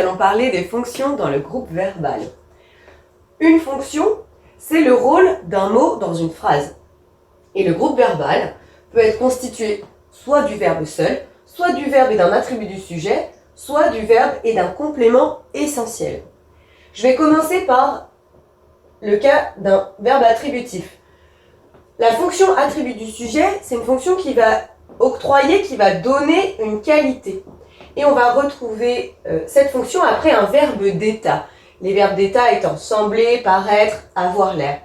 allons parler des fonctions dans le groupe verbal. Une fonction, c'est le rôle d'un mot dans une phrase. Et le groupe verbal peut être constitué soit du verbe seul, soit du verbe et d'un attribut du sujet, soit du verbe et d'un complément essentiel. Je vais commencer par le cas d'un verbe attributif. La fonction attribut du sujet, c'est une fonction qui va octroyer, qui va donner une qualité. Et on va retrouver cette fonction après un verbe d'état. Les verbes d'état étant sembler, paraître, avoir l'air.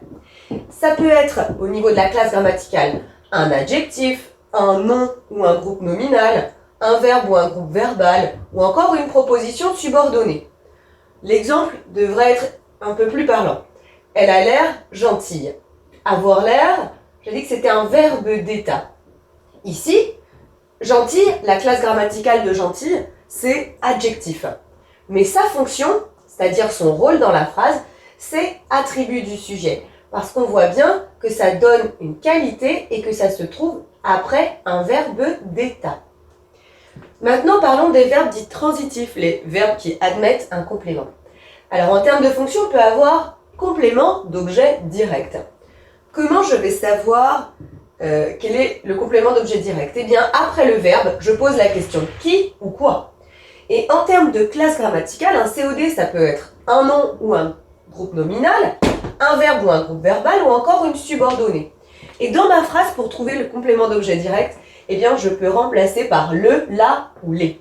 Ça peut être, au niveau de la classe grammaticale, un adjectif, un nom ou un groupe nominal, un verbe ou un groupe verbal, ou encore une proposition subordonnée. L'exemple devrait être un peu plus parlant. Elle a l'air gentille. Avoir l'air, j'ai dit que c'était un verbe d'état. Ici, gentil, la classe grammaticale de gentil, c'est adjectif. Mais sa fonction, c'est-à-dire son rôle dans la phrase, c'est attribut du sujet. Parce qu'on voit bien que ça donne une qualité et que ça se trouve après un verbe d'état. Maintenant, parlons des verbes dits transitifs, les verbes qui admettent un complément. Alors, en termes de fonction, on peut avoir complément d'objet direct. Comment je vais savoir quel est le complément d'objet direct? Eh bien, après le verbe, je pose la question qui ou quoi. Et en termes de classe grammaticale, un COD, ça peut être un nom ou un groupe nominal, un verbe ou un groupe verbal, ou encore une subordonnée. Et dans ma phrase, pour trouver le complément d'objet direct, eh bien, je peux remplacer par le, la ou les.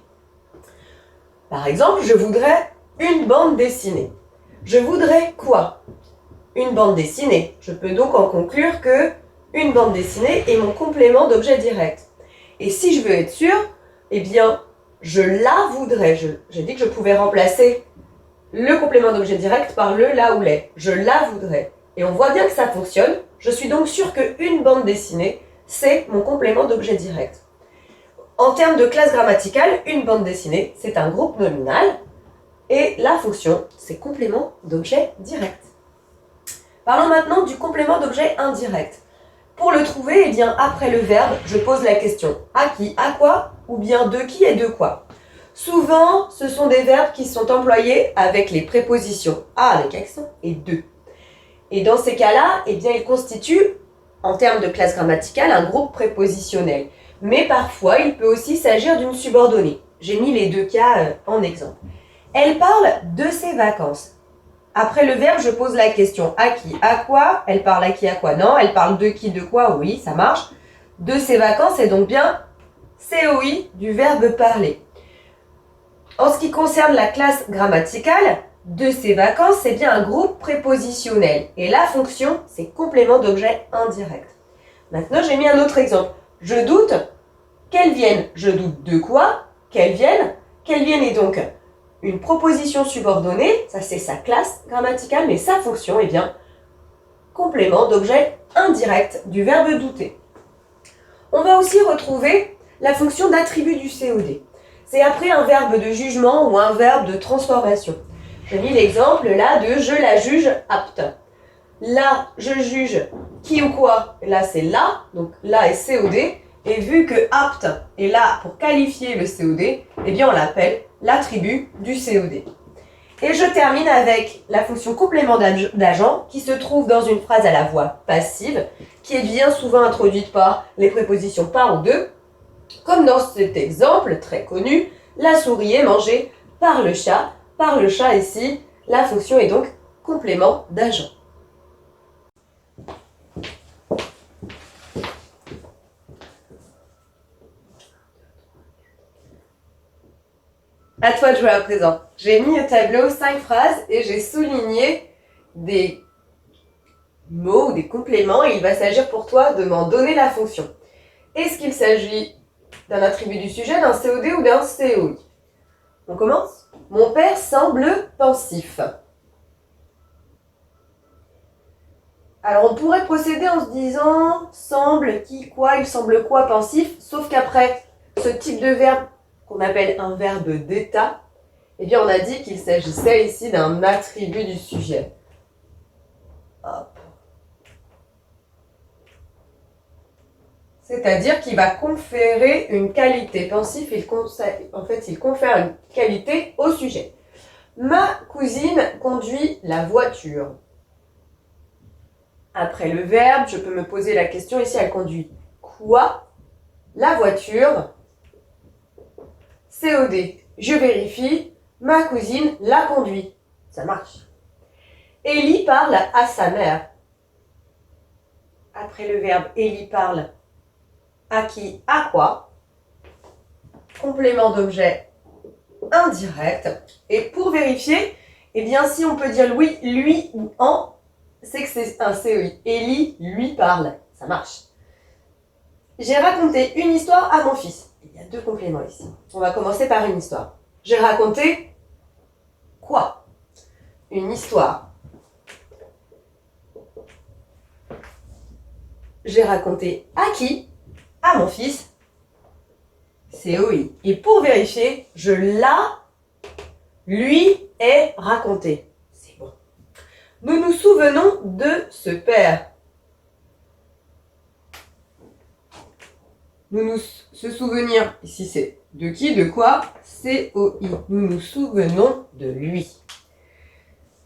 Par exemple, je voudrais une bande dessinée. Je voudrais quoi? Une bande dessinée. Je peux donc en conclure que une bande dessinée est mon complément d'objet direct. Et si je veux être sûr, eh bien, je la voudrais. J'ai dit que je pouvais remplacer le complément d'objet direct par le, la ou les. Je la voudrais. Et on voit bien que ça fonctionne. Je suis donc sûre qu'une bande dessinée, c'est mon complément d'objet direct. En termes de classe grammaticale, une bande dessinée, c'est un groupe nominal. Et la fonction, c'est complément d'objet direct. Parlons maintenant du complément d'objet indirect. Pour le trouver, eh bien, après le verbe, je pose la question à qui, à quoi, ou bien de qui et de quoi. Souvent, ce sont des verbes qui sont employés avec les prépositions à avec accent et de. Et dans ces cas-là, eh bien, ils constituent, en termes de classe grammaticale, un groupe prépositionnel. Mais parfois, il peut aussi s'agir d'une subordonnée. J'ai mis les deux cas en exemple. Elle parle de ses vacances. Après le verbe, je pose la question à qui, à quoi? Elle parle à qui, à quoi? Non. Elle parle de qui, de quoi? Oui, ça marche. De ses vacances, c'est donc bien COI du verbe parler. En ce qui concerne la classe grammaticale, de ses vacances, c'est bien un groupe prépositionnel. Et la fonction, c'est complément d'objet indirect. Maintenant, j'ai mis un autre exemple. Je doute qu'elle vienne. Je doute de quoi? Qu'elle vienne. Qu'elle vienne est donc une proposition subordonnée, ça c'est sa classe grammaticale, mais sa fonction est bien complément d'objet indirect du verbe douter. On va aussi retrouver la fonction d'attribut du COD. C'est après un verbe de jugement ou un verbe de transformation. J'ai mis l'exemple là de je la juge apte. Là, je juge qui ou quoi, là c'est là, donc là est COD, et vu que apte est là pour qualifier le COD, eh bien on l'appelle l'attribut du COD. Et je termine avec la fonction complément d'agent qui se trouve dans une phrase à la voix passive, qui est bien souvent introduite par les prépositions par ou de, comme dans cet exemple très connu, la souris est mangée par le chat. Par le chat ici, la fonction est donc complément d'agent. À toi de jouer à présent. J'ai mis au tableau 5 phrases et j'ai souligné des mots ou des compléments et il va s'agir pour toi de m'en donner la fonction. Est-ce qu'il s'agit d'un attribut du sujet, d'un COD ou d'un COI? On commence? Mon père semble pensif. Alors on pourrait procéder en se disant semble, qui, quoi, il semble quoi, pensif, sauf qu'après ce type de verbe qu'on appelle un verbe d'état, eh bien on a dit qu'il s'agissait ici d'un attribut du sujet. Hop. C'est-à-dire qu'il va conférer une qualité. Pensif, il confère une qualité au sujet. Ma cousine conduit la voiture. Après le verbe, je peux me poser la question ici, elle conduit quoi? La voiture. COD. Je vérifie. Ma cousine la conduit. Ça marche. Ellie parle à sa mère. Après le verbe, Ellie parle à qui? À quoi? Complément d'objet indirect. Et pour vérifier, eh bien, si on peut dire oui, lui ou en, c'est que c'est un CEI. Ellie lui parle. Ça marche. J'ai raconté une histoire à mon fils. Il y a deux compléments ici. On va commencer par une histoire. J'ai raconté quoi? Une histoire. J'ai raconté à qui? À mon fils. COI. Et pour vérifier, je la lui ai raconté. C'est bon. Nous nous souvenons de ce père. Se souvenir, ici c'est de qui, de quoi? COI. Nous nous souvenons de lui.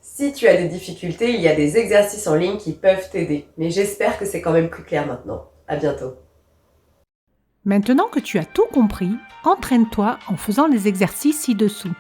Si tu as des difficultés, il y a des exercices en ligne qui peuvent t'aider. Mais j'espère que c'est quand même plus clair maintenant. À bientôt. Maintenant que tu as tout compris, entraîne-toi en faisant les exercices ci-dessous.